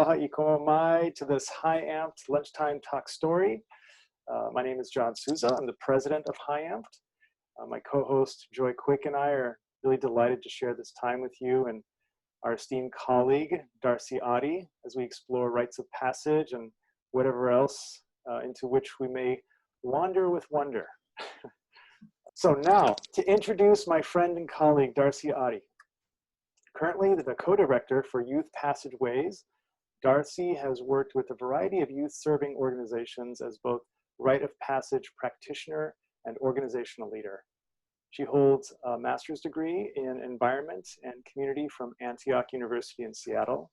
aloha I koa mai to this HIAMFT Lunchtime Talk Story. My name is John Souza. I'm the president of HIAMFT. My co-host Joy Quick and I are really delighted to share this time with you and our esteemed colleague Darcy Ottey as we explore rites of passage and whatever else into which we may wander with wonder. So now, to introduce my friend and colleague Darcy Ottey. Currently the co-director for Youth Passageways, Darcy has worked with a variety of youth-serving organizations as both Rite of Passage practitioner and organizational leader. She holds a master's degree in environment and community from Antioch University in Seattle.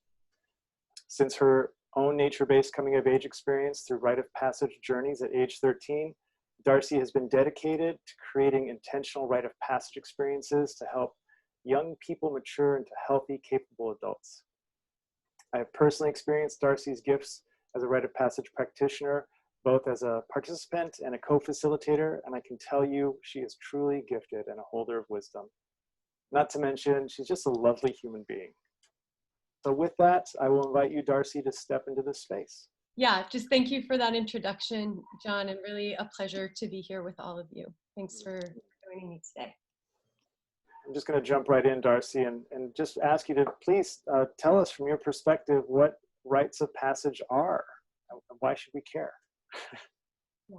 Since her own nature-based coming-of-age experience through Rite of Passage Journeys at age 13, Darcy has been dedicated to creating intentional Rite of Passage experiences to help young people mature into healthy, capable adults. I have personally experienced Darcy's gifts as a Rite of Passage practitioner, both as a participant and a co-facilitator, and I can tell you she is truly gifted and a holder of wisdom. Not to mention, she's just a lovely human being. So with that, I will invite you, Darcy, to step into this space. Yeah, just thank you for that introduction, John, and really a pleasure to be here with all of you. Thanks for joining me today. I'm just going to jump right in, Darcy, and just ask you to please tell us from your perspective what rites of passage are, and why should we care? Yeah,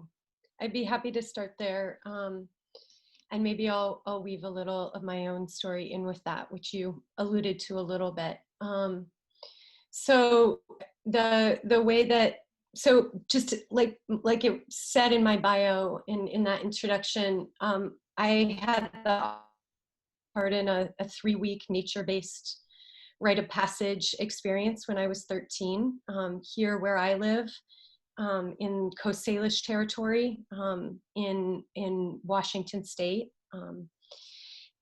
I'd be happy to start there, and maybe I'll weave a little of my own story in with that, which you alluded to a little bit. So the way that, so just like it said in my bio in that introduction, I had the part in a 3-week nature-based Rite of Passage experience when I was 13, here where I live, in Coast Salish territory, in Washington State.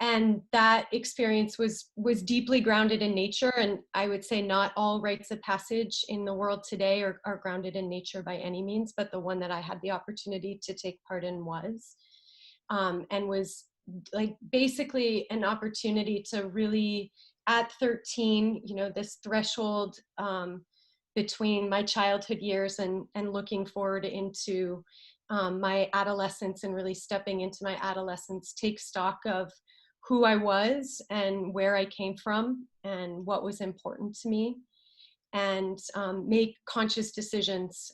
And that experience was deeply grounded in nature, and I would say not all rites of passage in the world today are grounded in nature by any means, but the one that I had the opportunity to take part in was, and was like basically an opportunity to really, at 13, you know, this threshold between my childhood years and looking forward into my adolescence and really stepping into my adolescence, take stock of who I was and where I came from and what was important to me, and make conscious decisions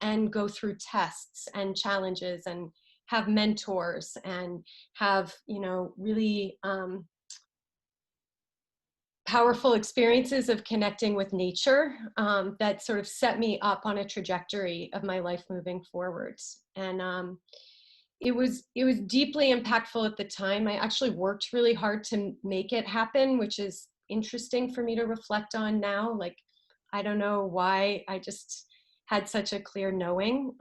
and go through tests and challenges and have mentors and have, you know, really powerful experiences of connecting with nature that sort of set me up on a trajectory of my life moving forwards. And it was deeply impactful at the time. I actually worked really hard to make it happen, which is interesting for me to reflect on now. Like, I don't know why I just had such a clear knowing,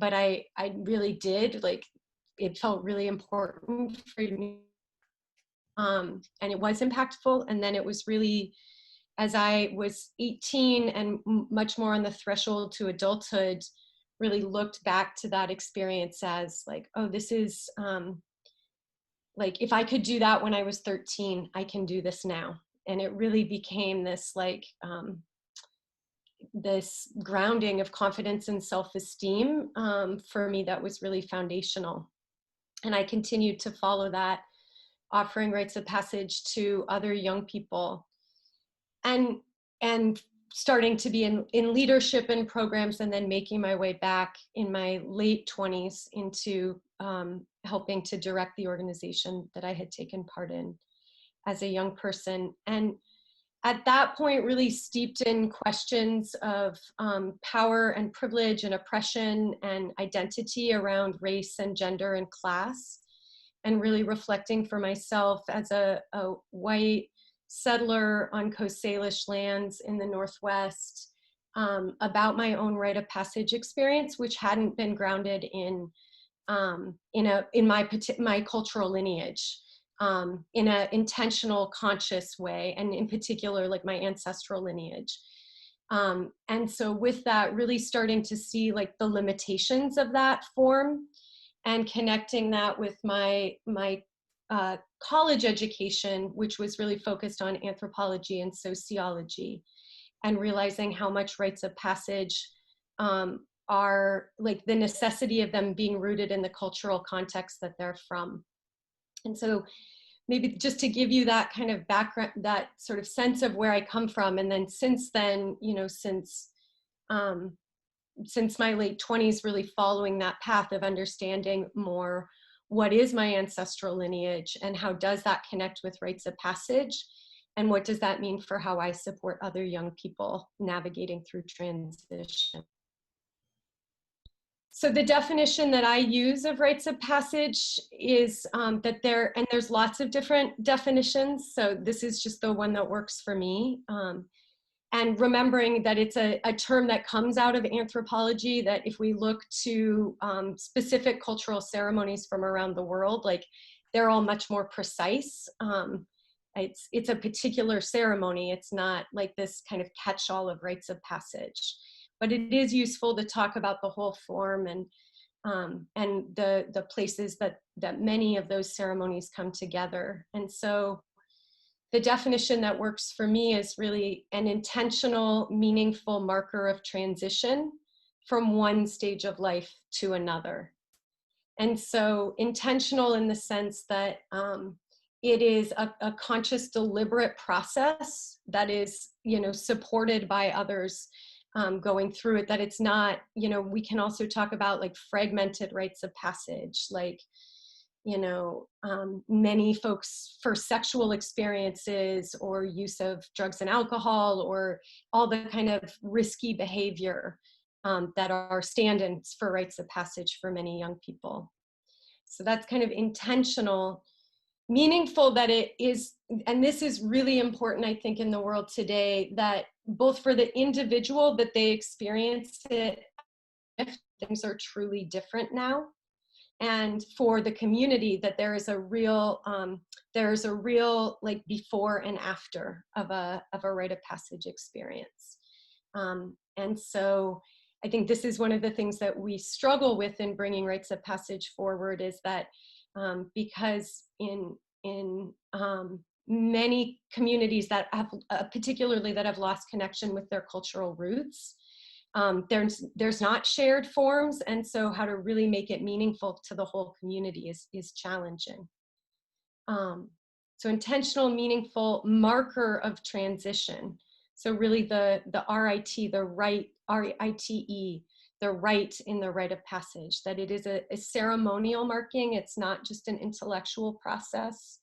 but I really did. Like, it felt really important for me. And it was impactful. And then it was really, as I was 18 and much more on the threshold to adulthood, really looked back to that experience as like, oh, this is like, if I could do that when I was 13, I can do this now. And it really became this like, this grounding of confidence and self-esteem for me that was really foundational. And I continued to follow that, offering rites of passage to other young people, and starting to be in leadership and programs, and then making my way back in my late 20s into helping to direct the organization that I had taken part in as a young person. And at that point, really steeped in questions of power and privilege and oppression and identity around race and gender and class, and really reflecting for myself as a white settler on Coast Salish lands in the Northwest about my own Rite of Passage experience, which hadn't been grounded in my cultural lineage, in an intentional, conscious way, and in particular, like my ancestral lineage. And so with that, really starting to see like the limitations of that form, and connecting that with my college education, which was really focused on anthropology and sociology, and realizing how much rites of passage are like the necessity of them being rooted in the cultural context that they're from. And so maybe just to give you that kind of background, that sort of sense of where I come from. And then since then, you know, since my late 20s, really following that path of understanding more what is my ancestral lineage and how does that connect with rites of passage, and what does that mean for how I support other young people navigating through transition. So the definition that I use of rites of passage is that there's lots of different definitions. So this is just the one that works for me. And remembering that it's a term that comes out of anthropology, that if we look to specific cultural ceremonies from around the world, like they're all much more precise. It's a particular ceremony. It's not like this kind of catch-all of rites of passage. But it is useful to talk about the whole form and the places that many of those ceremonies come together. And so the definition that works for me is really an intentional, meaningful marker of transition from one stage of life to another. And so intentional in the sense that it is a conscious, deliberate process that is, you know, supported by others going through it, that it's not, you know, we can also talk about like fragmented rites of passage, like, you know, many folks for sexual experiences or use of drugs and alcohol or all the kind of risky behavior that are stand-ins for rites of passage for many young people. So that's kind of intentional, meaningful, that it is, and this is really important, I think, in the world today, that both for the individual that they experience it, if things are truly different now, and for the community that there is a real like before and after of a rite of passage experience. And so I think this is one of the things that we struggle with in bringing rites of passage forward, is that because in many communities that have, particularly that have lost connection with their cultural roots, there's not shared forms, and so how to really make it meaningful to the whole community is challenging. So intentional, meaningful marker of transition. So really the RIT, the right, RITE, the rite in the rite of passage, that it is a ceremonial marking. It's not just an intellectual process.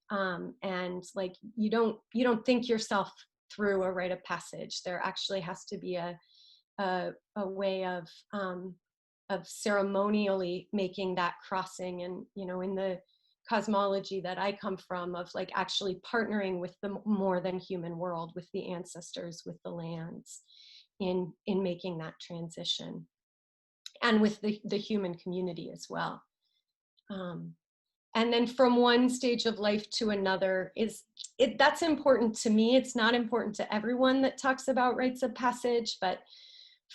And like you don't think yourself through a rite of passage. There actually has to be a way of ceremonially making that crossing. And, you know, in the cosmology that I come from, of like actually partnering with the more than human world, with the ancestors, with the lands, in making that transition, and with the human community as well. And then from one stage of life to another, that's important to me. It's not important to everyone that talks about rites of passage, but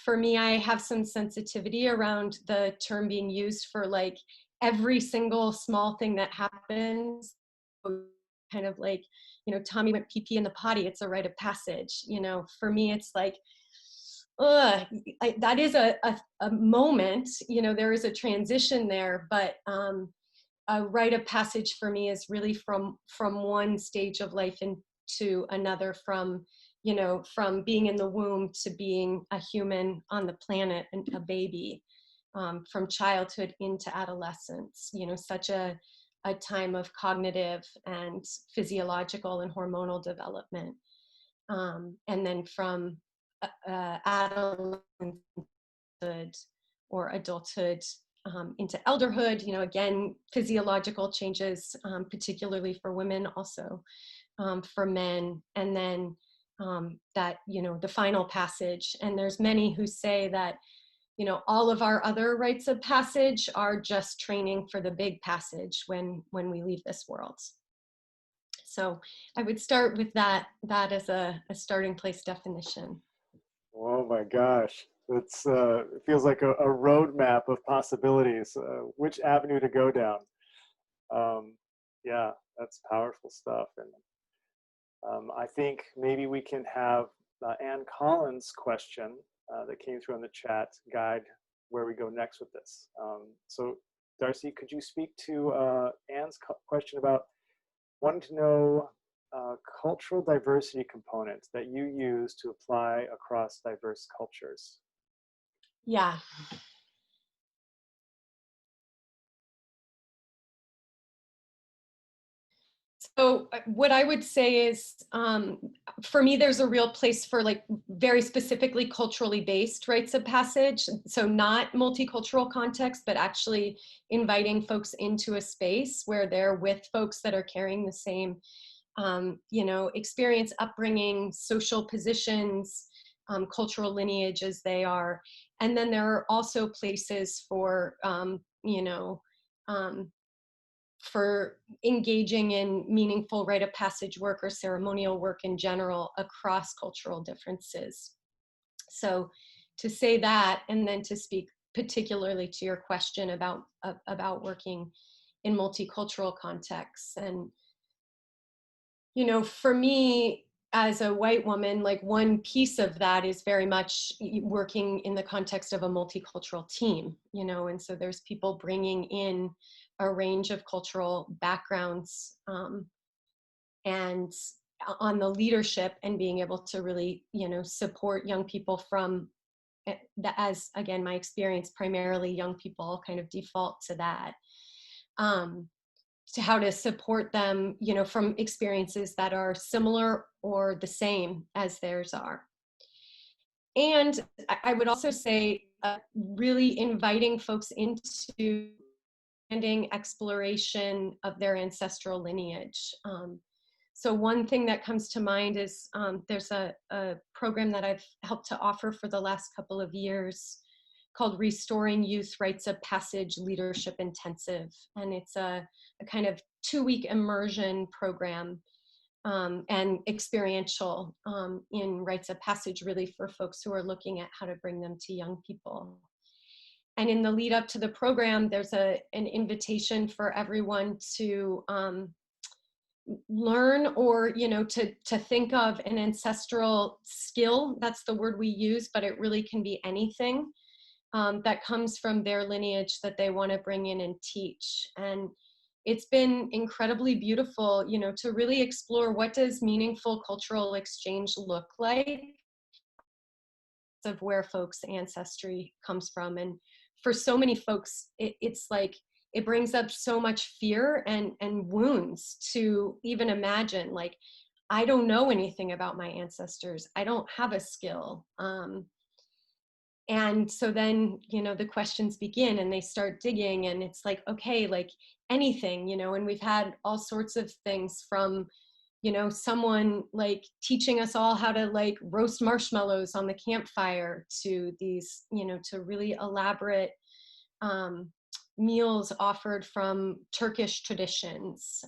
for me, I have some sensitivity around the term being used for like every single small thing that happens. Kind of like, you know, Tommy went pee-pee in the potty, it's a rite of passage. You know, for me, it's like, that is a moment, you know, there is a transition there, but a rite of passage for me is really from one stage of life into another, from, you know, from being in the womb to being a human on the planet and a baby, from childhood into adolescence, you know, such a time of cognitive and physiological and hormonal development. And then from adolescence or adulthood into elderhood, you know, again, physiological changes, particularly for women, also for men, and then that, you know, the final passage. And there's many who say that, you know, all of our other rites of passage are just training for the big passage when we leave this world. So I would start with that as a starting place definition. Oh my gosh. It's, it feels like a roadmap of possibilities, which avenue to go down. Yeah, that's powerful stuff. And I think maybe we can have Ann Collins' question that came through on the chat guide where we go next with this. So Darcy, could you speak to Ann's question about wanting to know cultural diversity components that you use to apply across diverse cultures? Yeah. So what I would say is, for me, there's a real place for like very specifically culturally based rites of passage. So not multicultural context, but actually inviting folks into a space where they're with folks that are carrying the same, you know, experience, upbringing, social positions, cultural lineage as they are. And then there are also places for, you know, for engaging in meaningful rite of passage work or ceremonial work in general across cultural differences. So to say that, and then to speak particularly to your question about working in multicultural contexts. And, you know, for me, as a white woman, like one piece of that is very much working in the context of a multicultural team, you know, and so there's people bringing in a range of cultural backgrounds and on the leadership and being able to really, you know, support young people from, as again, my experience, primarily young people kind of default to that. To how to support them, you know, from experiences that are similar or the same as theirs are. And I would also say really inviting folks into exploration of their ancestral lineage. So one thing that comes to mind is there's a program that I've helped to offer for the last couple of years called Restoring Youth Rites of Passage Leadership Intensive. And it's a kind of 2-week immersion program and experiential in rites of passage, really for folks who are looking at how to bring them to young people. And in the lead up to the program, there's an invitation for everyone to learn or, you know, to think of an ancestral skill. That's the word we use, but it really can be anything that comes from their lineage that they want to bring in and teach. And it's been incredibly beautiful, you know, to really explore what does meaningful cultural exchange look like of where folks' ancestry comes from. And for so many folks, it's like, it brings up so much fear and wounds to even imagine, like, I don't know anything about my ancestors. I don't have a skill. And so then, you know, the questions begin and they start digging and it's like, okay, like anything, you know, and we've had all sorts of things from, you know, someone like teaching us all how to like roast marshmallows on the campfire to these, you know, to really elaborate meals offered from Turkish traditions,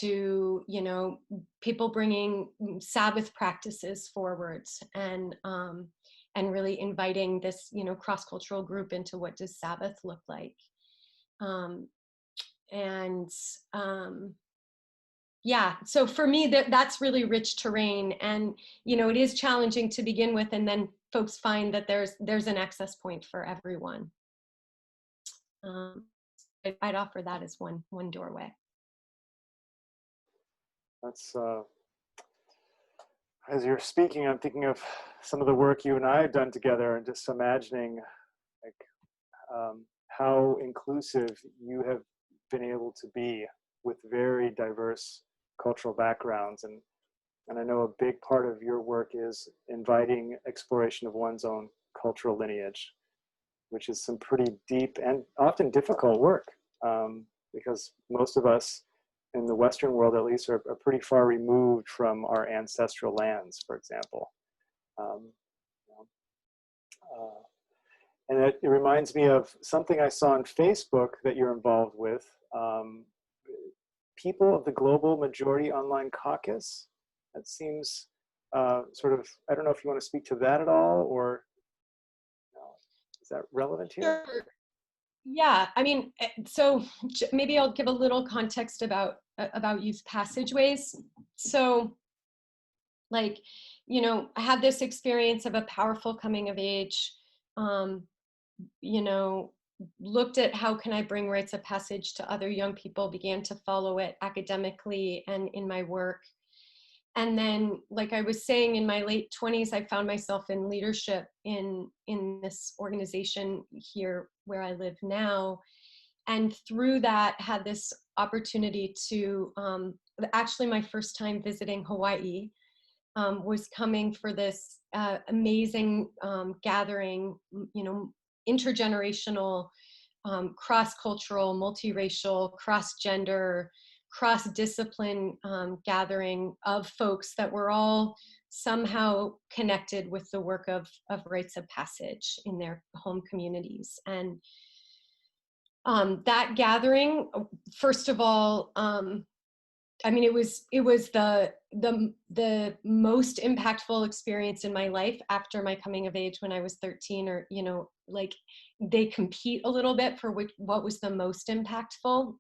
to, you know, people bringing Sabbath practices forwards and really inviting this, you know, cross-cultural group into what does Sabbath look like. Yeah, so for me, that's really rich terrain. And, you know, it is challenging to begin with, and then folks find that there's an access point for everyone. I'd offer that as one doorway. That's, as you're speaking, I'm thinking of some of the work you and I have done together and just imagining like how inclusive you have been able to be with very diverse cultural backgrounds. And I know a big part of your work is inviting exploration of one's own cultural lineage, which is some pretty deep and often difficult work, because most of us in the Western world, at least, are pretty far removed from our ancestral lands, for example. And it reminds me of something I saw on Facebook that you're involved with. People of the Global Majority Online Caucus. That seems sort of, I don't know if you want to speak to that at all, or is that relevant here? Sure. Yeah, I mean, so maybe I'll give a little context about Youth Passageways. So Like, I had this experience of a powerful coming of age, um, you know, looked at how can I bring rites of passage to other young people, began to follow it academically and in my work. And then, like I was saying, in my late 20s, I found myself in leadership in this organization here where I live now. And through that, had this opportunity to, actually my first time visiting Hawaii, was coming for this amazing gathering, intergenerational, cross-cultural, multiracial, cross-gender, cross-discipline gathering of folks that were all somehow connected with the work of rites of passage in their home communities. And that gathering, first of all, I mean, it was the most impactful experience in my life after my coming of age when I was 13, or, like they compete a little bit for what was the most impactful.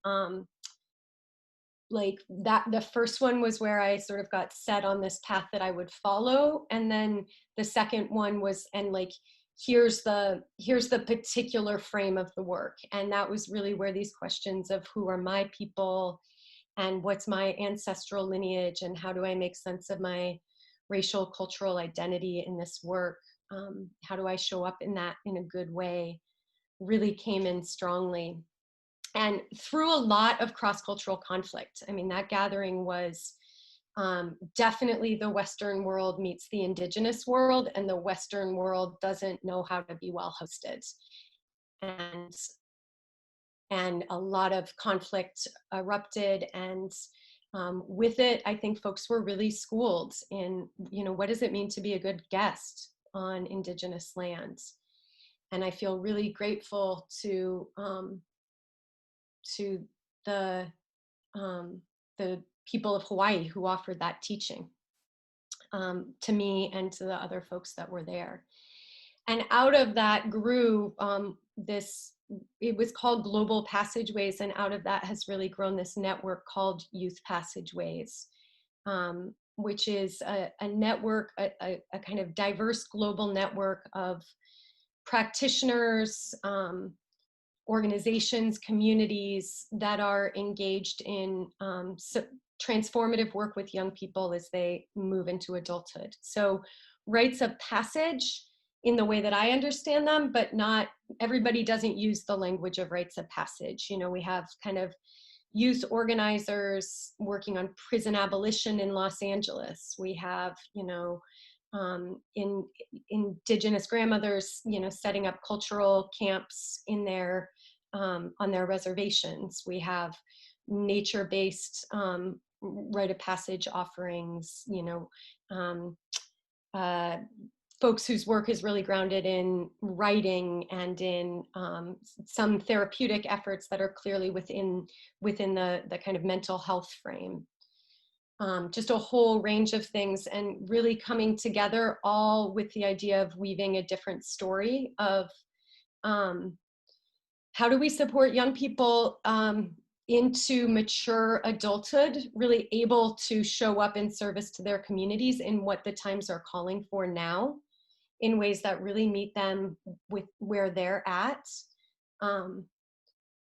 Like that, the first one was where I sort of got set on this path that I would follow. And then the second one was, and like, here's the particular frame of the work. And that was really where these questions of who are my people, and what's my ancestral lineage, and how do I make sense of my racial cultural identity in this work, how do I show up in that in a good way, really came in strongly. And through a lot of cross-cultural conflict. I mean, that gathering was definitely the Western world meets the indigenous world, and the Western world doesn't know how to be well hosted. And a lot of conflict erupted, and with it, I think folks were really schooled in, what does it mean to be a good guest on indigenous lands? And I feel really grateful to the people of Hawaii who offered that teaching to me and to the other folks that were there. And out of that grew it was called Global Passageways, and out of that has really grown this network called Youth Passageways, which is a network, a kind of diverse global network of practitioners, organizations, communities that are engaged in transformative work with young people as they move into adulthood. So rites of passage in the way that I understand them, but not everybody doesn't use the language of rites of passage. We have kind of youth organizers working on prison abolition in Los Angeles. We have, indigenous grandmothers, setting up cultural camps in their on their reservations. We have nature-based rite of passage offerings. Folks whose work is really grounded in writing and in some therapeutic efforts that are clearly within the kind of mental health frame. Just a whole range of things, and really coming together all with the idea of weaving a different story of how do we support young people into mature adulthood, really able to show up in service to their communities in what the times are calling for now, in ways that really meet them with where they're at.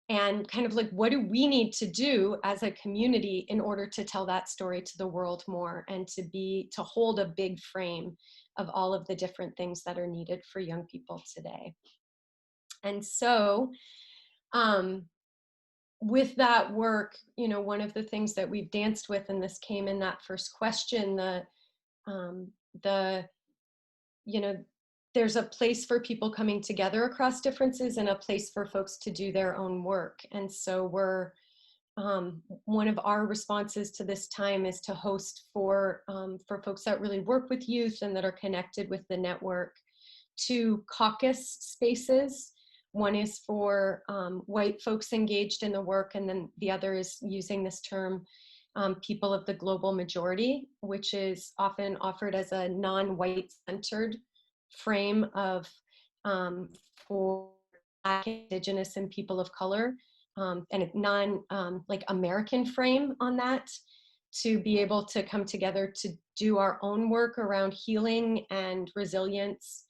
And kind of like, what do we need to do as a community in order to tell that story to the world more, and to hold a big frame of all of the different things that are needed for young people today. And so with that work, one of the things that we've danced with, and this came in that first question, there's a place for people coming together across differences, and a place for folks to do their own work. And so one of our responses to this time is to host for folks that really work with youth and that are connected with the network, 2 caucus spaces. One is for white folks engaged in the work, and then the other is using this term, people of the global majority, which is often offered as a non-white centered frame of for Black, Indigenous, and people of color, and a like American frame on that. to be able to come together to do our own work around healing and resilience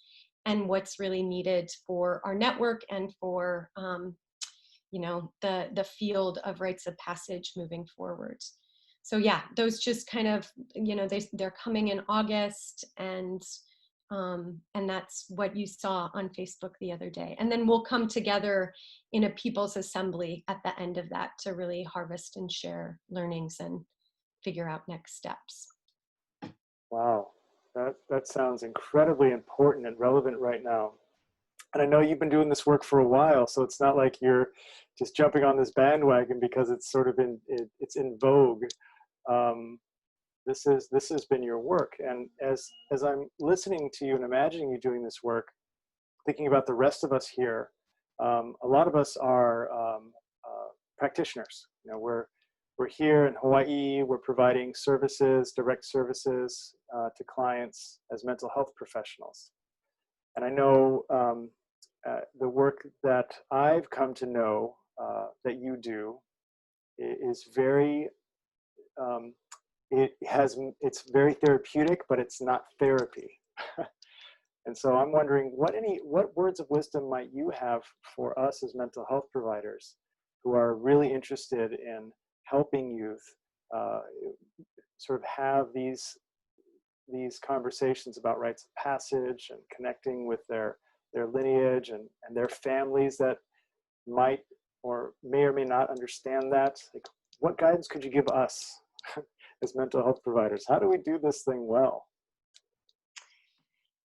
and what's really needed for our network and for the field of rites of passage moving forward. So yeah, those just kind of, they're coming in August, and that's what you saw on Facebook the other day. And then we'll come together in a people's assembly at the end of that to really harvest and share learnings and figure out next steps. Wow, that sounds incredibly important and relevant right now. And I know you've been doing this work for a while, so it's not like you're just jumping on this bandwagon because it's sort of it's in vogue. This has been your work, and as I'm listening to you and imagining you doing this work, thinking about the rest of us here, a lot of us are practitioners. We're here in Hawaii. We're providing services, direct services to clients as mental health professionals, and I know the work that I've come to know that you do is very. It's very therapeutic, but it's not therapy. And so I'm wondering what words of wisdom might you have for us as mental health providers who are really interested in helping youth sort of have these conversations about rites of passage and connecting with their lineage and their families that might or may not understand that. Like, what guidance could you give us as mental health providers? How do we do this thing well?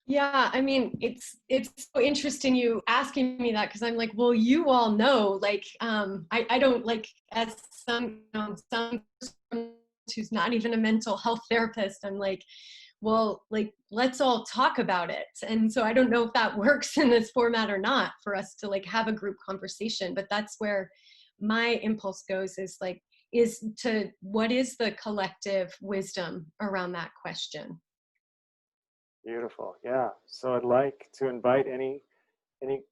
Yeah, I mean, it's so interesting you asking me that, because I'm like, well, you all know, like, I don't, like, as some who's not even a mental health therapist, I'm like, well, like, let's all talk about it. And so I don't know if that works in this format or not for us to like have a group conversation, but that's where my impulse goes, is to what is the collective wisdom around that question? Beautiful. Yeah. So I'd like to invite any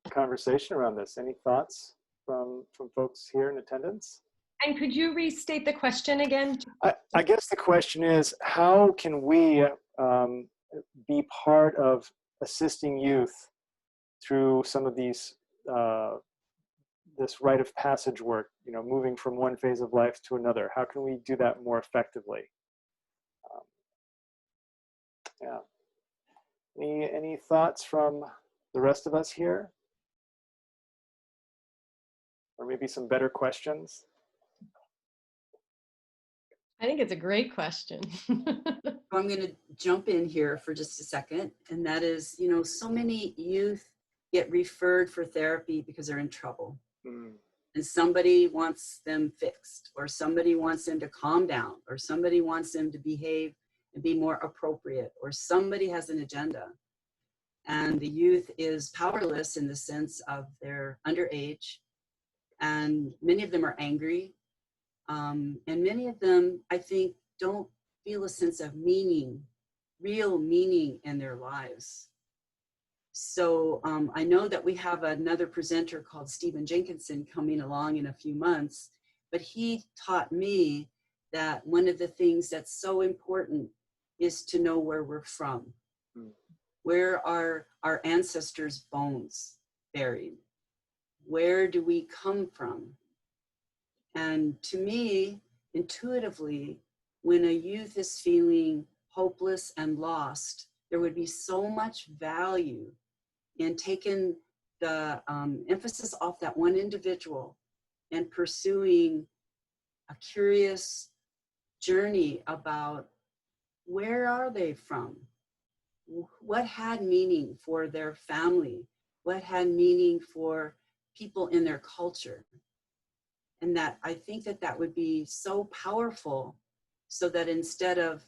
conversation around this. Any thoughts from folks here in attendance? And could you restate the question again? I guess the question is, how can we be part of assisting youth through some of these this rite of passage work, moving from one phase of life to another? How can we do that more effectively? Yeah. Any thoughts from the rest of us here? Or maybe some better questions? I think it's a great question. I'm going to jump in here for just a second. And that is, so many youth get referred for therapy because they're in trouble. Mm. And somebody wants them fixed, or somebody wants them to calm down, or somebody wants them to behave and be more appropriate, or somebody has an agenda. And the youth is powerless in the sense of they're underage, and many of them are angry. And many of them, I think, don't feel a sense of meaning, real meaning in their lives. So I know that we have another presenter called Stephen Jenkinson coming along in a few months, but he taught me that one of the things that's so important is to know where we're from. Where are our ancestors' bones buried? Where do we come from? And to me, intuitively, when a youth is feeling hopeless and lost, there would be so much value in taking the emphasis off that one individual and pursuing a curious journey about where are they from? What had meaning for their family? What had meaning for people in their culture? And that I think that would be so powerful, so that instead of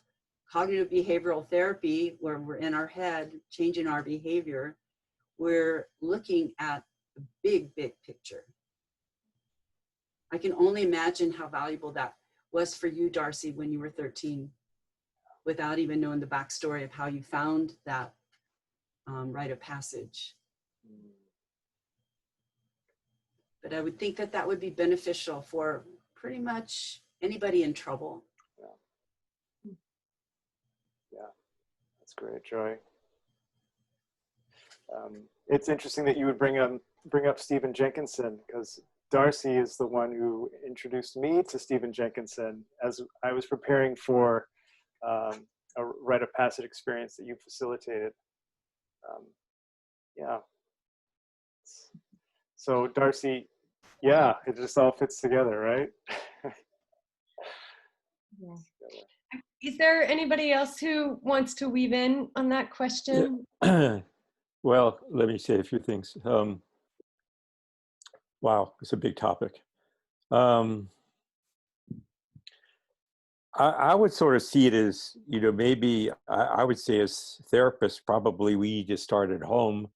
cognitive behavioral therapy, where we're in our head changing our behavior, we're looking at the big, big picture. I can only imagine how valuable that was for you, Darcy, when you were 13, without even knowing the backstory of how you found that rite of passage. But I would think that would be beneficial for pretty much anybody in trouble. That's great, Joy. It's interesting that you would bring up Stephen Jenkinson, because Darcy is the one who introduced me to Stephen Jenkinson as I was preparing for a Rite of Passage experience that you facilitated. Yeah. So Darcy, yeah, it just all fits together, right? Yeah. Is there anybody else who wants to weave in on that question? Yeah. Well, let me say a few things. Wow, it's a big topic. I would sort of see it as, you know, maybe I would say as therapists, probably we need to start at home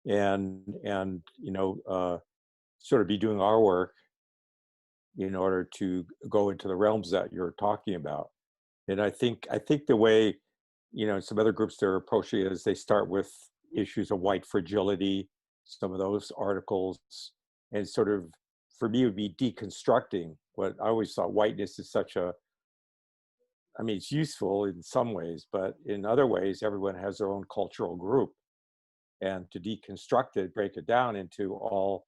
and you know, sort of be doing our work in order to go into the realms that you're talking about. And I think the way, you know, some other groups they're approaching it is they start with issues of white fragility, some of those articles, and sort of, for me, it would be deconstructing what I always thought whiteness is such a, I mean, it's useful in some ways, but in other ways, everyone has their own cultural group. And to deconstruct it, break it down into all,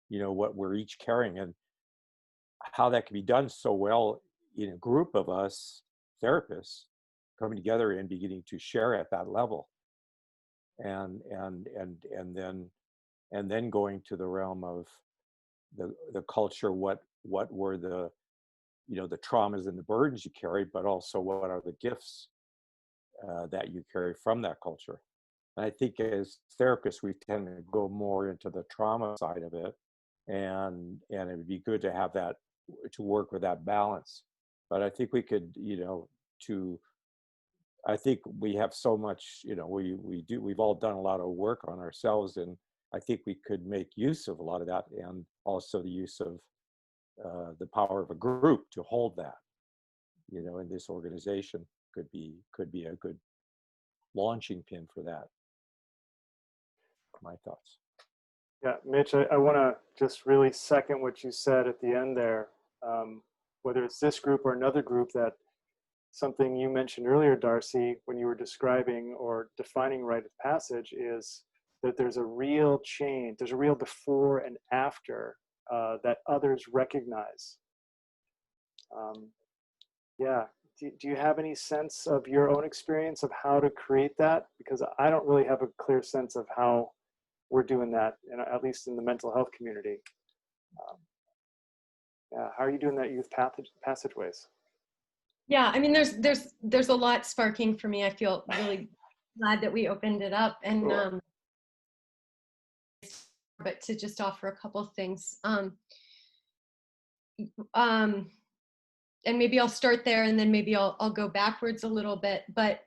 you know, what we're each carrying and how that can be done so well in a group of us therapists coming together and beginning to share at that level. And then going to the realm of the culture, what were the, you know, the traumas and the burdens you carry, but also what are the gifts that you carry from that culture. And I think as therapists, we tend to go more into the trauma side of it, and it would be good to have that, to work with that balance. But I think we could, you know, I think we have so much, you know, we've all done a lot of work on ourselves, and I think we could make use of a lot of that, and also the use of the power of a group to hold that, you know, in this organization could be a good launching pin for that. My thoughts. Yeah, Mitch, I want to just really second what you said at the end there. Whether it's this group or another group, that something you mentioned earlier, Darcy, when you were describing or defining rite of passage, is that there's a real change, there's a real before and after that others recognize. Yeah, do you have any sense of your own experience of how to create that? Because I don't really have a clear sense of how we're doing that, at least in the mental health community. Yeah, how are you doing that, Youth Passageways? Yeah, I mean, there's a lot sparking for me. I feel really glad that we opened it up, and Cool. But to just offer a couple things. And maybe I'll start there, and then maybe I'll go backwards a little bit. But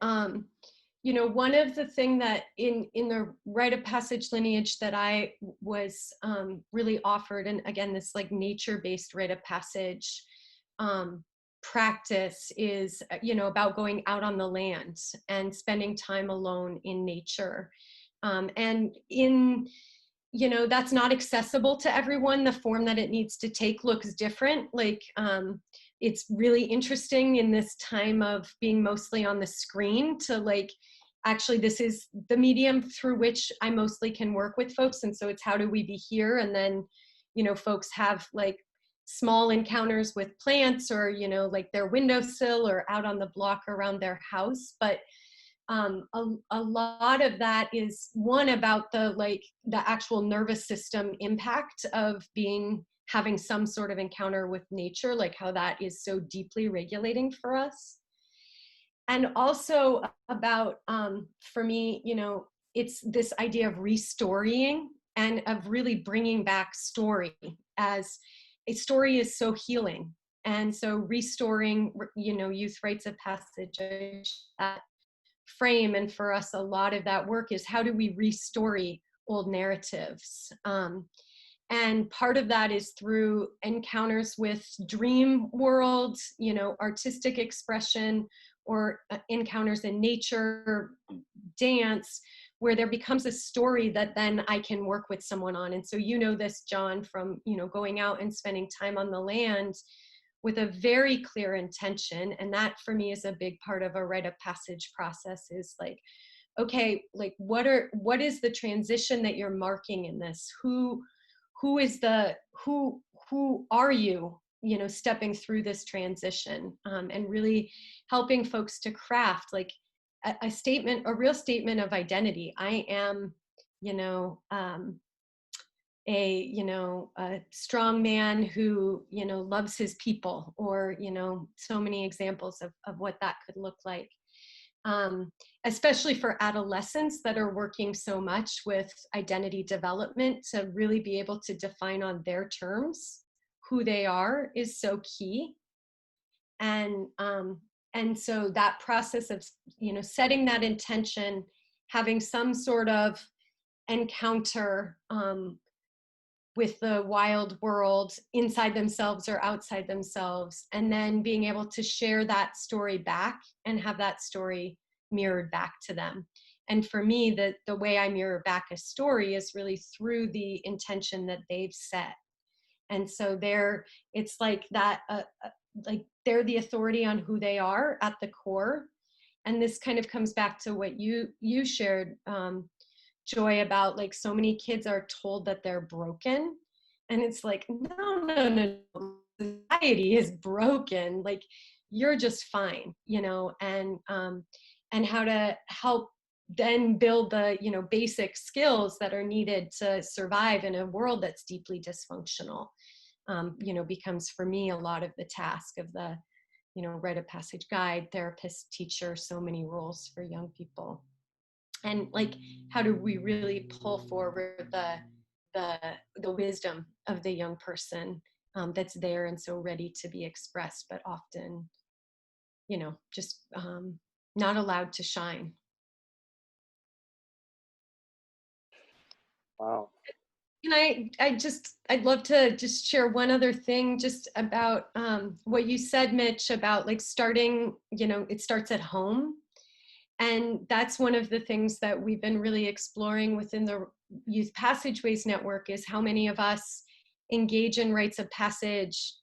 you know, one of the things that in the Rite of Passage lineage that I was really offered, and again, this like nature-based Rite of Passage practice is, you know, about going out on the land and spending time alone in nature. And in, you know, that's not accessible to everyone. The form that it needs to take looks different. Like, it's really interesting in this time of being mostly on the screen to like, actually, this is the medium through which I mostly can work with folks. And so it's how do we be here? And then, you know, folks have like small encounters with plants, or, you know, like their windowsill or out on the block around their house. But a lot of that is one about the actual nervous system impact of having some sort of encounter with nature, like how that is so deeply regulating for us. And also about, for me, you know, it's this idea of restorying and of really bringing back story, as a story is so healing. And so restoring, you know, youth rites of passage, that frame. And for us, a lot of that work is how do we restory old narratives? And part of that is through encounters with dream world, you know, artistic expression, or encounters in nature, dance, where there becomes a story that then I can work with someone on. And so, you know, this, John, from, you know, going out and spending time on the land, with a very clear intention. And that for me is a big part of a rite of passage process, is like, okay, like what is the transition that you're marking in this? Who are you, stepping through this transition, and really helping folks to craft like a real statement of identity. I am, a strong man who, loves his people, or, so many examples of what that could look like. Especially for adolescents that are working so much with identity development, to really be able to define on their terms who they are is so key. And so that process of, setting that intention, having some sort of encounter with the wild world inside themselves or outside themselves, and then being able to share that story back and have that story mirrored back to them. And for me, the way I mirror back a story is really through the intention that they've set. And so it's like that, like they're the authority on who they are at the core. And this kind of comes back to what you shared, Joy, about like so many kids are told that they're broken. And it's like, no, society is broken. Like, you're just fine, and how to help then build the, basic skills that are needed to survive in a world that's deeply dysfunctional, becomes for me a lot of the task of the, Rite of Passage guide, therapist, teacher, so many roles for young people. And like, how do we really pull forward the wisdom of the young person that's there and so ready to be expressed, but often, just not allowed to shine. Wow. And I'd love to just share one other thing just about what you said, Mitch, about like starting, it starts at home. And that's one of the things that we've been really exploring within the Youth Passageways network, is how many of us engage in rites of passage,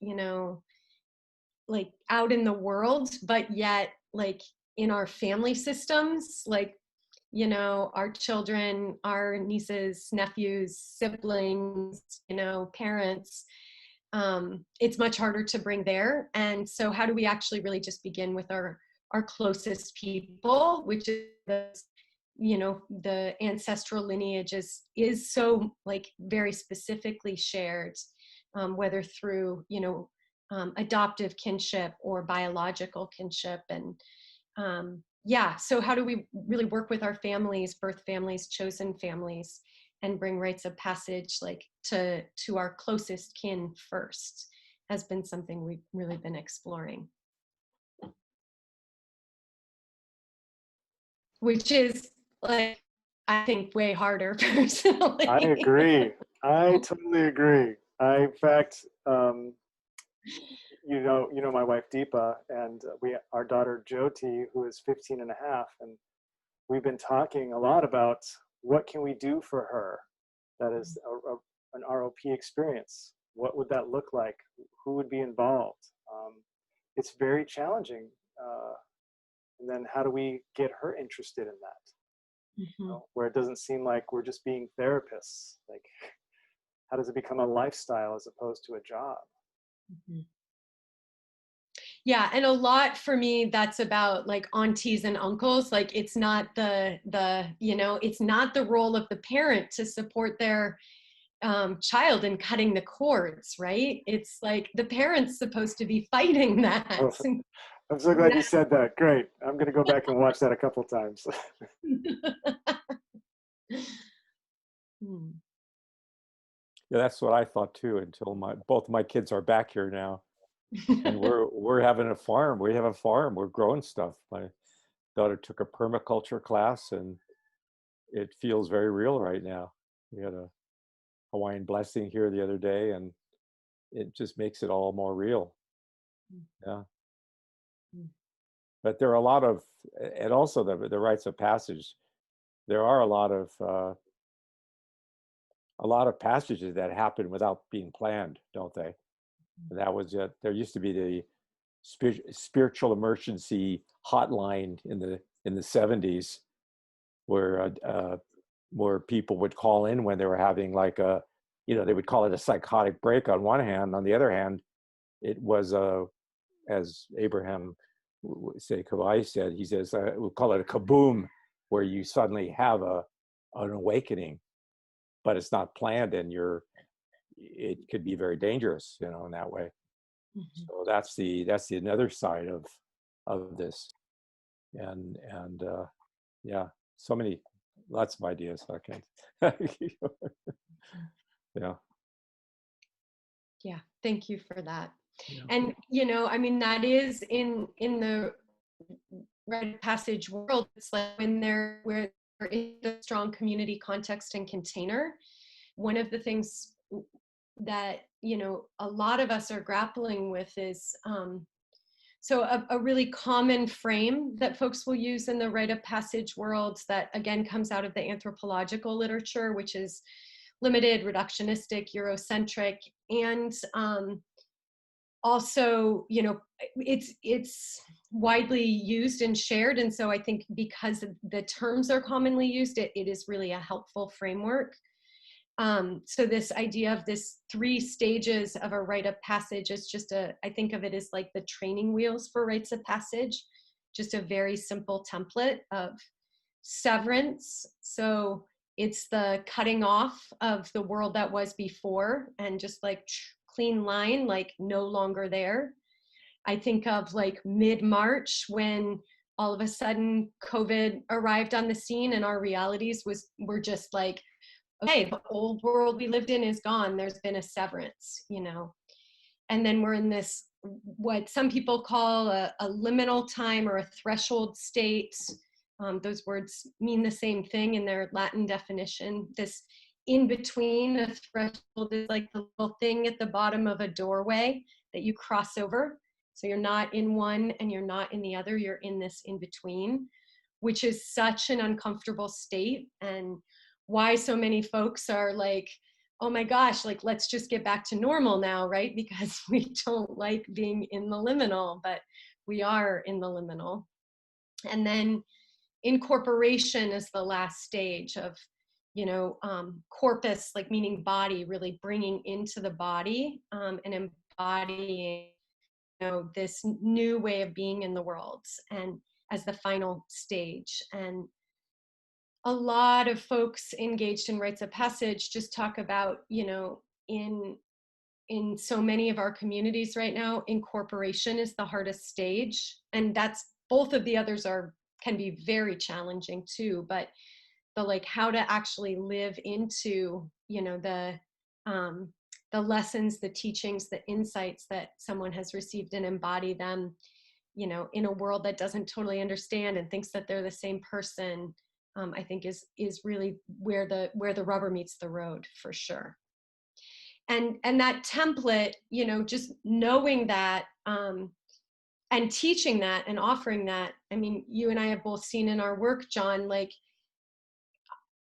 like out in the world, but yet like in our family systems, like, our children, our nieces, nephews, siblings, parents, it's much harder to bring there. And so how do we actually really just begin with our closest people, which is, the ancestral lineage is so like very specifically shared, whether through, adoptive kinship or biological kinship. And so how do we really work with our families, birth families, chosen families, and bring rites of passage like to our closest kin first, has been something we've really been exploring. Which is like, I think, way harder personally. I agree. I totally agree. In fact, my wife Deepa, and our daughter Jyoti, who is 15 and a half, and we've been talking a lot about what can we do for her that is an ROP experience. What would that look like? Who would be involved? It's very challenging. And then how do we get her interested in that? Mm-hmm. Where it doesn't seem like we're just being therapists. Like, how does it become a lifestyle as opposed to a job? Mm-hmm. Yeah, and a lot for me, that's about like aunties and uncles. Like, it's not it's not the role of the parent to support their child in cutting the cords, right? It's like the parent's supposed to be fighting that. Oh, I'm so glad you said that. Great. I'm going to go back and watch that a couple times. Yeah, that's what I thought too, until both my kids are back here now. And we're having a farm. We have a farm. We're growing stuff. My daughter took a permaculture class, and it feels very real right now. We had a Hawaiian blessing here the other day, and it just makes it all more real. Yeah. But there are a lot of, and also the rites of passage. There are a lot of passages that happen without being planned, don't they? That was it. There used to be the spiritual emergency hotline in the 70s, where people would call in when they were having like a, they would call it a psychotic break on one hand. On the other hand, it was as Abraham Kawai said, he says, we'll call it a kaboom, where you suddenly have an awakening, but it's not planned, and it could be very dangerous, in that way. Mm-hmm. So that's the another side of this, and yeah, lots of ideas. I can't. Yeah, thank you for that. Yeah. And I mean, that is in the Rite of Passage world. It's like when we're in the strong community context and container. One of the things that a lot of us are grappling with is so a really common frame that folks will use in the Rite of Passage worlds that again comes out of the anthropological literature, which is limited, reductionistic, Eurocentric, and also it's widely used and shared. And so I think because the terms are commonly used, it is really a helpful framework. So this idea of this 3 stages of a rite of passage is just I think of it as like the training wheels for rites of passage, just a very simple template of severance. So it's the cutting off of the world that was before and just like clean line, like no longer there. I think of like mid-March when all of a sudden COVID arrived on the scene and our realities were just like, okay, the old world we lived in is gone. There's been a severance, and then we're in this, what some people call a liminal time or a threshold state. Those words mean the same thing in their Latin definition. This in between, a threshold is like the little thing at the bottom of a doorway that you cross over. So you're not in one and you're not in the other, you're in this in between, which is such an uncomfortable state, and why so many folks are like, oh my gosh, like let's just get back to normal now, right? Because we don't like being in the liminal, but we are in the liminal. And then incorporation is the last stage of, corpus, like meaning body, really bringing into the body and embodying, this new way of being in the world, and as the final stage. And a lot of folks engaged in rites of passage just talk about, in so many of our communities right now, incorporation is the hardest stage. And that's, both of the others can be very challenging too, but the like how to actually live into, the lessons, the teachings, the insights that someone has received and embody them, in a world that doesn't totally understand and thinks that they're the same person. I think is really where the rubber meets the road, for sure. And that template, just knowing that and teaching that and offering that. I mean, you and I have both seen in our work, John, like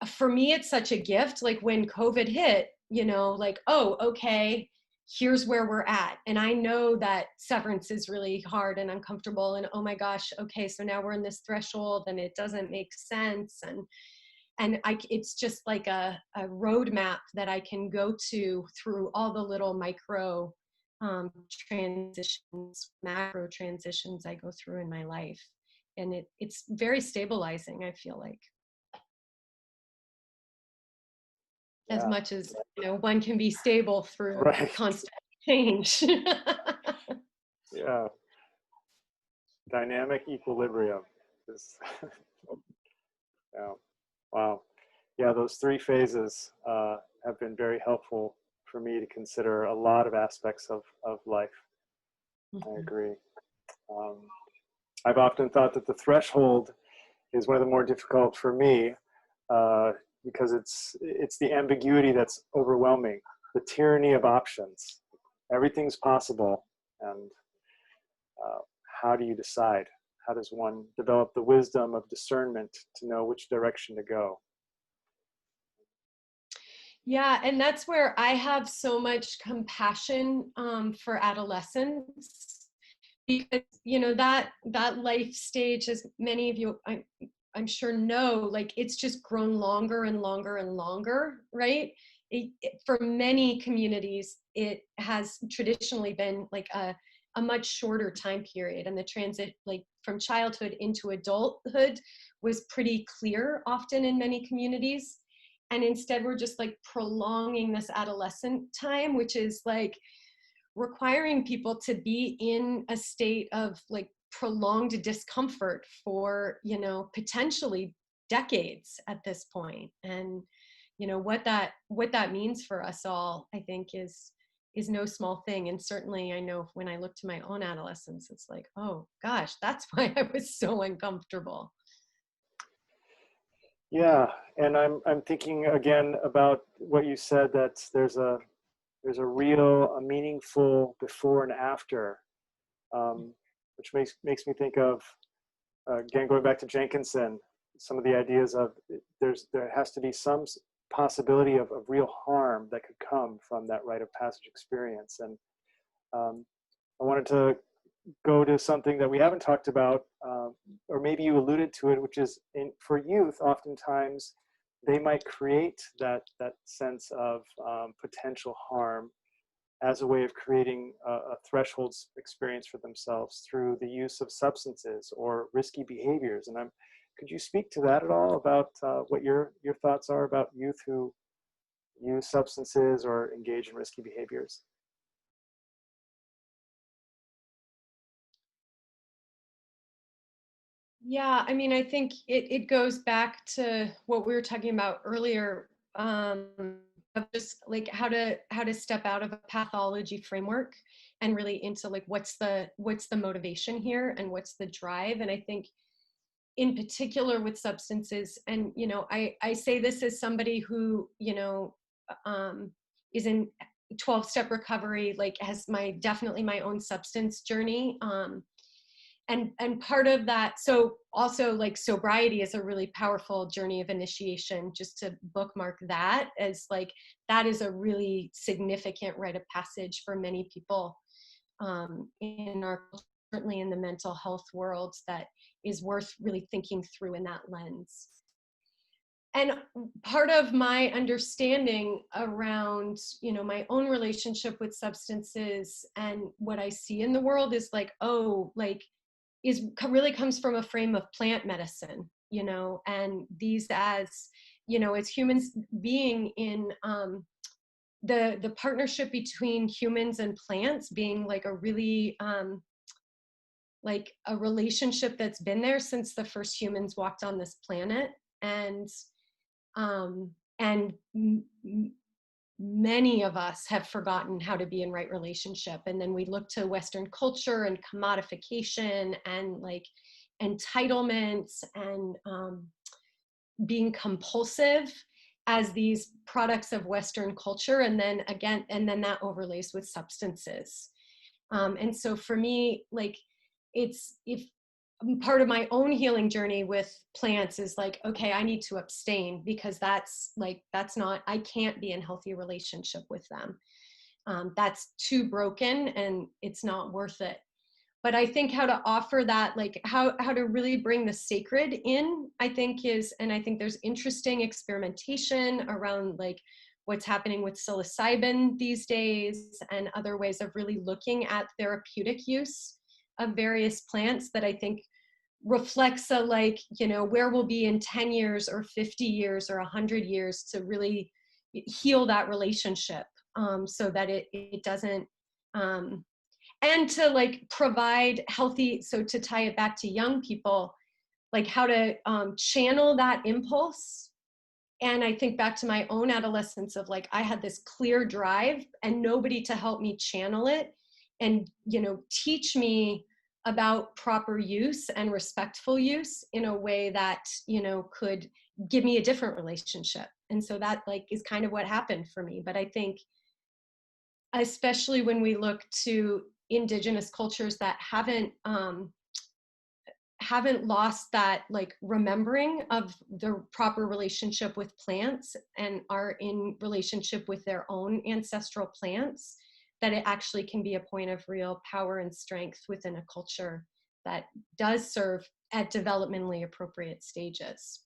for me, it's such a gift. Like when COVID hit, like, oh, okay, here's where we're at. And I know that severance is really hard and uncomfortable. And oh my gosh, okay, so now we're in this threshold and it doesn't make sense. And it's just like a roadmap that I can go to through all the little micro transitions, macro transitions I go through in my life. And it's very stabilizing, I feel like. As much as one can be stable through constant change. Yeah, dynamic equilibrium. Yeah. Wow. Yeah, those 3 phases have been very helpful for me to consider a lot of aspects of life. Mm-hmm. I agree. I've often thought that the threshold is one of the more difficult for me. Because it's the ambiguity that's overwhelming, the tyranny of options. Everything's possible, and how do you decide? How does one develop the wisdom of discernment to know which direction to go? Yeah, and that's where I have so much compassion for adolescents, because that life stage, as many of you I'm sure know, like it's just grown longer and longer and longer, right? For many communities, it has traditionally been like a much shorter time period, and the transit like from childhood into adulthood was pretty clear often in many communities. And instead we're just like prolonging this adolescent time, which is like requiring people to be in a state of like prolonged discomfort for, potentially decades at this point. And what that means for us all, I think is no small thing. And certainly I know when I look to my own adolescence, it's like, oh gosh, that's why I was so uncomfortable. Yeah, and I'm thinking again about what you said, that there's a meaningful before and after, which makes me think of, again, going back to Jenkinson, some of the ideas of there has to be some possibility of real harm that could come from that rite of passage experience. And I wanted to go to something that we haven't talked about, or maybe you alluded to it, which is for youth, oftentimes they might create that sense of potential harm as a way of creating a threshold experience for themselves through the use of substances or risky behaviors. And could you speak to that at all, about what your thoughts are about youth who use substances or engage in risky behaviors? Yeah, I mean, I think it goes back to what we were talking about earlier, of just like how to step out of a pathology framework and really into like what's the motivation here and what's the drive. And I think in particular with substances, and I say this as somebody who is in 12-step recovery, like has definitely my own substance journey. And part of that, so also like sobriety is a really powerful journey of initiation, just to bookmark that as like, that is a really significant rite of passage for many people in our, certainly in the mental health world, that is worth really thinking through in that lens. And part of my understanding around, my own relationship with substances and what I see in the world is like, really comes from a frame of plant medicine, and these as humans being in the partnership between humans and plants being like a really like a relationship that's been there since the first humans walked on this planet. And many of us have forgotten how to be in right relationship. And then we look to Western culture and commodification and like entitlements and being compulsive as these products of Western culture. And then that overlays with substances. And so for me, like if part of my own healing journey with plants is like, okay, I need to abstain, because that's not, I can't be in healthy relationship with them. That's too broken and it's not worth it. But I think how to offer that, like how to really bring the sacred in, I think I think there's interesting experimentation around like what's happening with psilocybin these days and other ways of really looking at therapeutic use of various plants that I think reflects a like, where we'll be in 10 years or 50 years or 100 years to really heal that relationship, so that it doesn't, and to like provide healthy, so to tie it back to young people, like how to channel that impulse. And I think back to my own adolescence of like, I had this clear drive and nobody to help me channel it and, teach me about proper use and respectful use in a way that, could give me a different relationship. And so that like is kind of what happened for me. But I think, especially when we look to indigenous cultures that haven't haven't lost that like remembering of the proper relationship with plants and are in relationship with their own ancestral plants, that it actually can be a point of real power and strength within a culture that does serve at developmentally appropriate stages.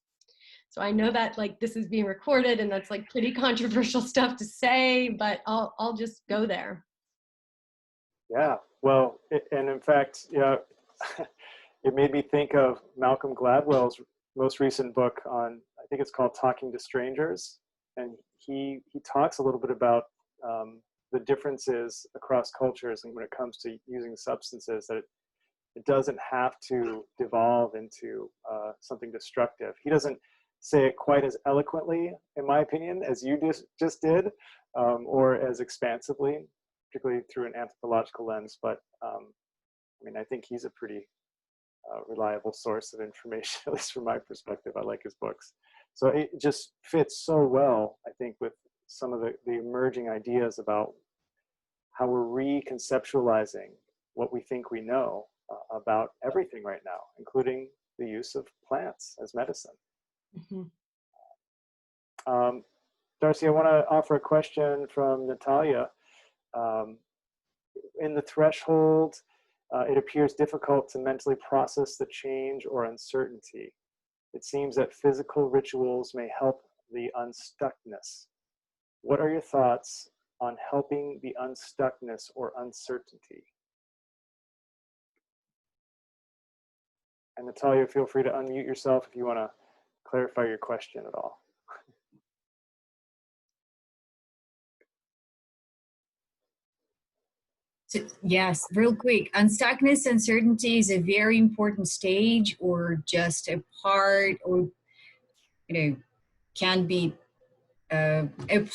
So I know that like this is being recorded and that's like pretty controversial stuff to say, but I'll just go there. Yeah, well, and in fact, it made me think of Malcolm Gladwell's most recent book on, I think it's called Talking to Strangers. And he talks a little bit about the differences across cultures and when it comes to using substances, that it doesn't have to devolve into something destructive. He doesn't say it quite as eloquently, in my opinion, as you just did, or as expansively, particularly through an anthropological lens. But I mean, I think he's a pretty reliable source of information, at least from my perspective. I like his books. So it just fits so well, I think, with some of the emerging ideas about how we're reconceptualizing what we think we know about everything right now, including the use of plants as medicine. Mm-hmm. Darcy, I want to offer a question from Natalia. In the threshold, it appears difficult to mentally process the change or uncertainty. It seems that physical rituals may help the unstuckness. What are your thoughts on helping the unstuckness or uncertainty? And Natalia, feel free to unmute yourself if you want to clarify your question at all. So, yes, real quick. Unstuckness, uncertainty is a very important stage, or just a part, or can be a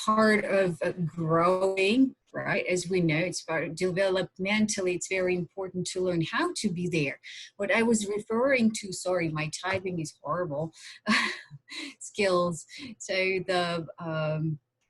part of growing, right? As we know, it's part of developmentally, it's very important to learn how to be there. What I was referring to, sorry, my typing is horrible, skills. So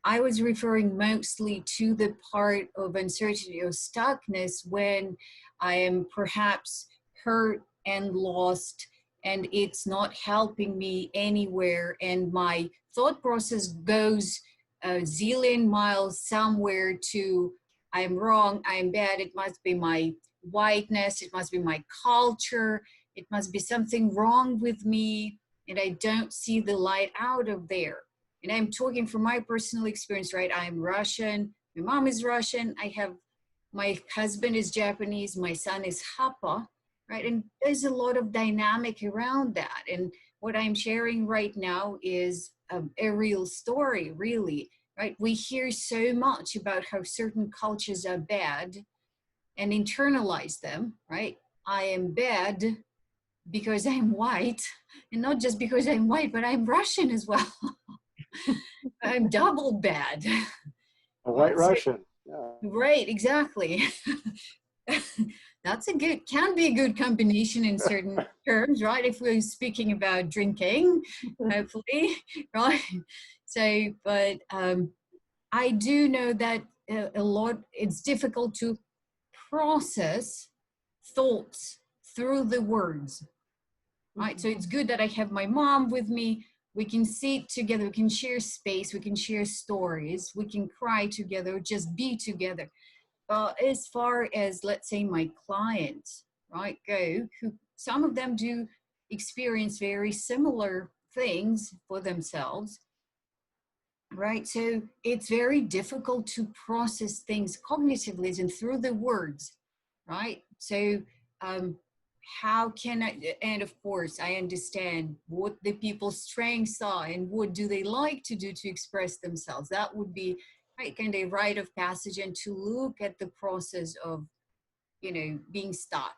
I was referring mostly to the part of uncertainty or stuckness when I am perhaps hurt and lost, and it's not helping me anywhere, and my thought process goes a zillion miles somewhere to, I'm wrong, I'm bad, it must be my whiteness, it must be my culture, it must be something wrong with me, and I don't see the light out of there. And I'm talking from my personal experience, right? I'm Russian, my mom is Russian, my husband is Japanese, my son is Hapa, right? And there's a lot of dynamic around that. And what I'm sharing right now is a real story, really, right? We hear so much about how certain cultures are bad and internalize them, right? I am bad because I'm white, and not just because I'm white, but I'm Russian as well. I'm double bad. A white Russian. Yeah. Right, exactly. That's can be a good combination in certain terms, right? If we're speaking about drinking, hopefully, right? So, but I do know that a lot, it's difficult to process thoughts through the words, right? So it's good that I have my mom with me. We can sit together, we can share space, we can share stories, we can cry together, just be together. As far as, let's say, my clients, right, who some of them do experience very similar things for themselves, right? So it's very difficult to process things cognitively and through the words, right? So how can I, and of course, I understand what the people's strengths are and what do they like to do to express themselves. That would be right, kind of rite of passage, and to look at the process of, being stuck.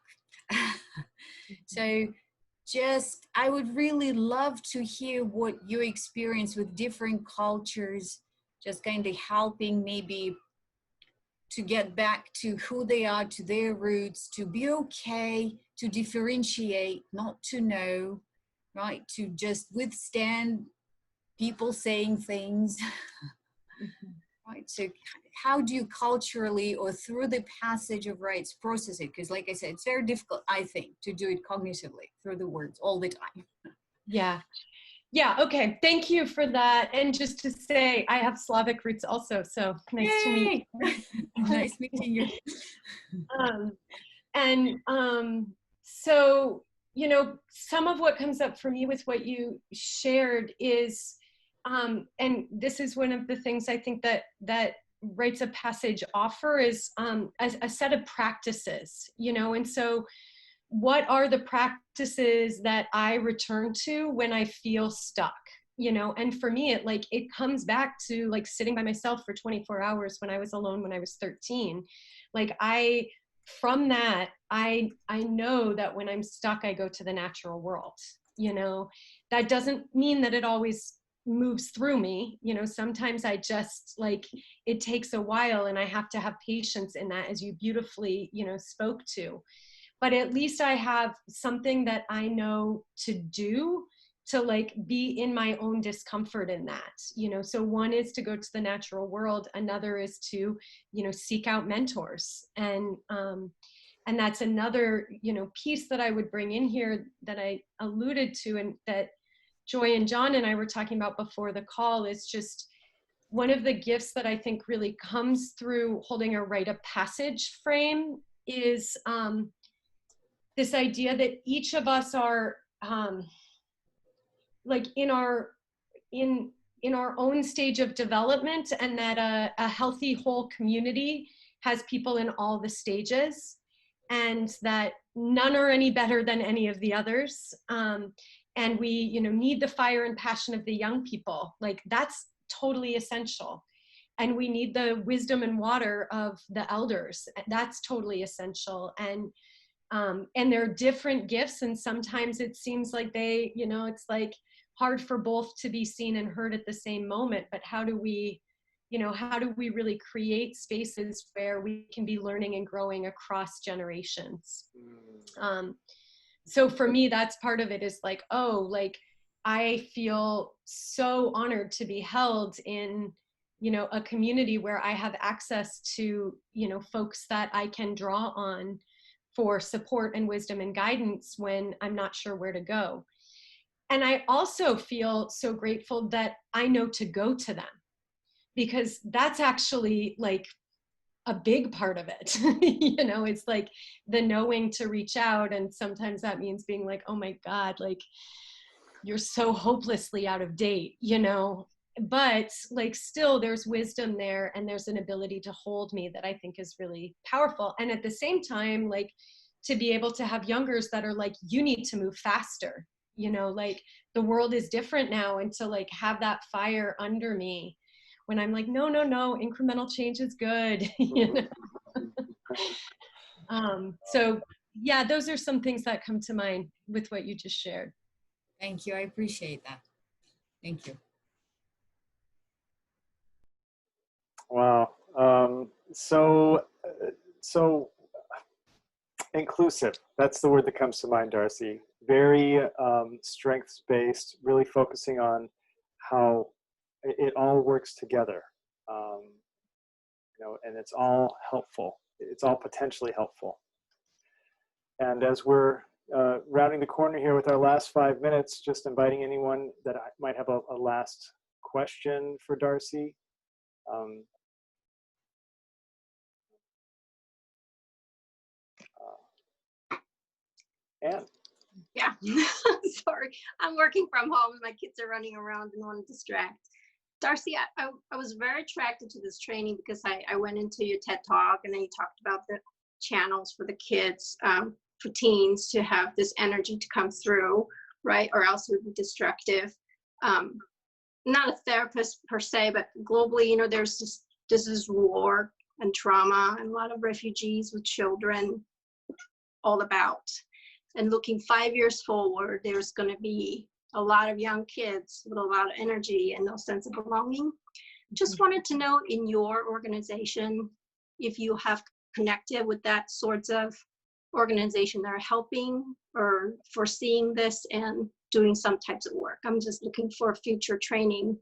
So just, I would really love to hear what you experience with different cultures, just kind of helping maybe to get back to who they are, to their roots, to be okay, to differentiate, not to know, right? To just withstand people saying things. Right, so how do you culturally or through the passage of rites process it? Because like I said, it's very difficult, I think, to do it cognitively through the words all the time. Yeah. Yeah, okay. Thank you for that. And just to say, I have Slavic roots also, so nice to meet you. Nice meeting you. So, you know, some of what comes up for me with what you shared is, and this is one of the things I think that Rites of Passage offer is a set of practices, you know, and so what are the practices that I return to when I feel stuck, you know? And for me, it comes back to like sitting by myself for 24 hours when I was alone when I was 13. Like from that, I know that when I'm stuck, I go to the natural world, you know? That doesn't mean that it always moves through me, you know? Sometimes I just like, it takes a while and I have to have patience in that, as you beautifully, you know, spoke to. But at least I have something that I know to do to like be in my own discomfort in that, you know. So one is to go to the natural world. Another is to, you know, seek out mentors. And that's another, you know, piece that I would bring in here that I alluded to and that Joy and John and I were talking about before the call is just one of the gifts that I think really comes through holding a rite of passage frame is, this idea that each of us are like in our own stage of development, and that a healthy whole community has people in all the stages, and that none are any better than any of the others. And we, you know, need the fire and passion of the young people. Like that's totally essential. And we need the wisdom and water of the elders. That's totally essential. And there are different gifts, and sometimes it seems like they, you know, it's like hard for both to be seen and heard at the same moment. But how do we, you know, how do we really create spaces where we can be learning and growing across generations? So for me, that's part of it is like, oh, like I feel so honored to be held in, you know, a community where I have access to, you know, folks that I can draw on for support and wisdom and guidance when I'm not sure where to go. And I also feel so grateful that I know to go to them, because that's actually like a big part of it. You know, it's like the knowing to reach out. And sometimes that means being like, oh my God, like you're so hopelessly out of date, you know, but like still there's wisdom there, and there's an ability to hold me that I think is really powerful. And at the same time, like to be able to have youngers that are like, you need to move faster, you know, like the world is different now. And to like have that fire under me when I'm like, no, incremental change is good. You know? So yeah, those are some things that come to mind with what you just shared. Thank you. I appreciate that. Thank you. Wow. So inclusive. That's the word that comes to mind, Darcy. Very strengths-based, really focusing on how it all works together. You know, and it's all helpful. It's all potentially helpful. And as we're rounding the corner here with our last 5 minutes, just inviting anyone that might have a last question for Darcy. Anne. Yeah, sorry. I'm working from home and my kids are running around and want to distract. Darcy, I was very attracted to this training because I went into your TED Talk, and then you talked about the channels for the kids, for teens to have this energy to come through, right? Or else it would be destructive. Not a therapist per se, but globally, you know, there's this is war and trauma and a lot of refugees with children all about. And looking 5 years forward, there's going to be a lot of young kids with a lot of energy and no sense of belonging. Just wanted to know, in your organization, if you have connected with that sorts of organization that are helping or foreseeing this and doing some types of work. I'm just looking for future training.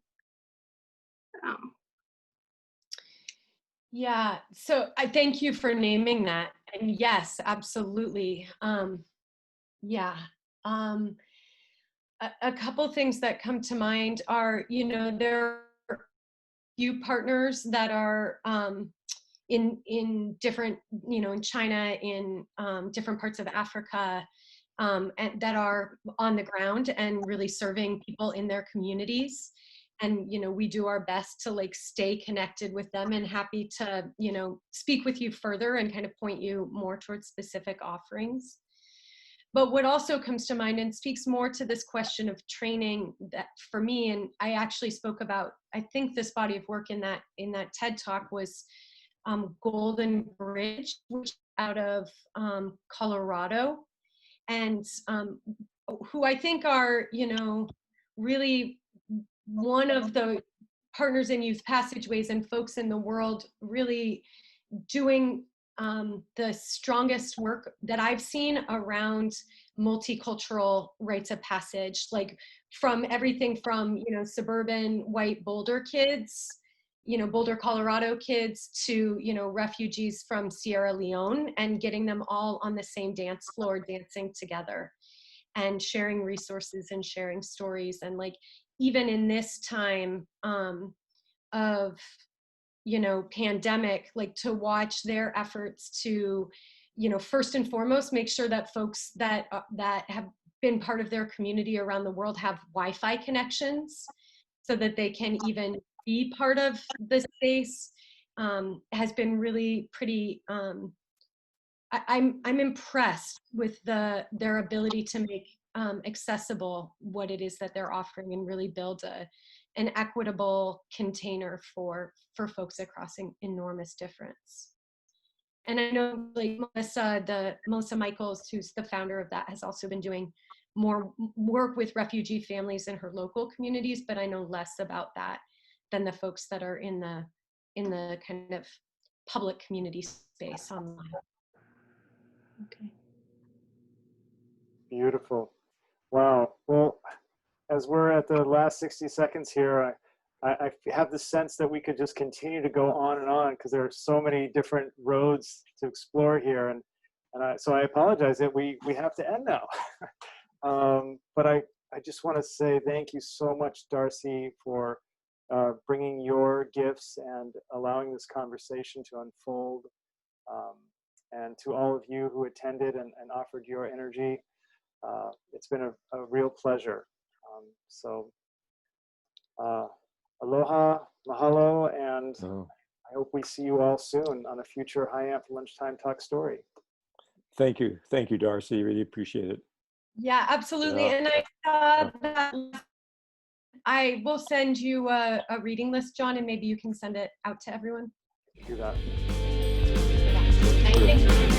Yeah, so I thank you for naming that. And yes, absolutely. Yeah. Um, a couple things that come to mind are, there are few partners that are in different, in China, in different parts of Africa, and that are on the ground and really serving people in their communities. And we do our best to like stay connected with them, and happy to speak with you further and kind of point you more towards specific offerings. But what also comes to mind and speaks more to this question of training, that for me, and I actually spoke about, I think this body of work in that TED talk was Golden Bridge, which is out of Colorado, and who I think are, really one of the partners in Youth Passageways and folks in the world really doing the strongest work that I've seen around multicultural rites of passage, like from everything from, suburban white Boulder kids, Boulder, Colorado kids, to, refugees from Sierra Leone, and getting them all on the same dance floor, dancing together and sharing resources and sharing stories. And like, even in this time of, pandemic, like to watch their efforts to, first and foremost, make sure that folks that have been part of their community around the world have Wi-Fi connections so that they can even be part of the space, has been really pretty, I'm impressed with their ability to make accessible what it is that they're offering, and really build an equitable container for folks across enormous difference. And I know like Melissa Michaels, who's the founder of that, has also been doing more work with refugee families in her local communities, but I know less about that than the folks that are in the kind of public community space online. Okay. Beautiful. Wow. Well, as we're at the last 60 seconds here, I have the sense that we could just continue to go on and on, because there are so many different roads to explore here. So I apologize that we have to end now. But I just want to say thank you so much, Darcy, for bringing your gifts and allowing this conversation to unfold. And to all of you who attended and offered your energy. It's been a real pleasure. Aloha, mahalo, and I hope we see you all soon on a future HIAMFT Lunchtime Talk story. Thank you, Darcy. Really appreciate it. Yeah, absolutely. Yeah. And I will send you a reading list, John, and maybe you can send it out to everyone. Do that. Thank you.